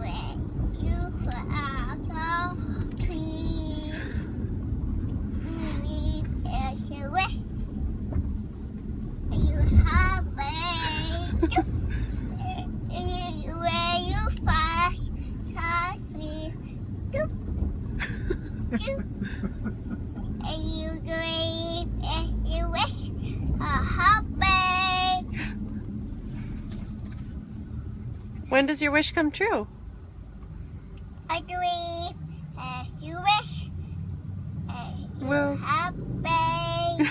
you for our tree. As you wish. You have a where you fast, sassy. And you grave as you wish. A happy. When does your wish come true? I grave as you wish. And you Well. happy.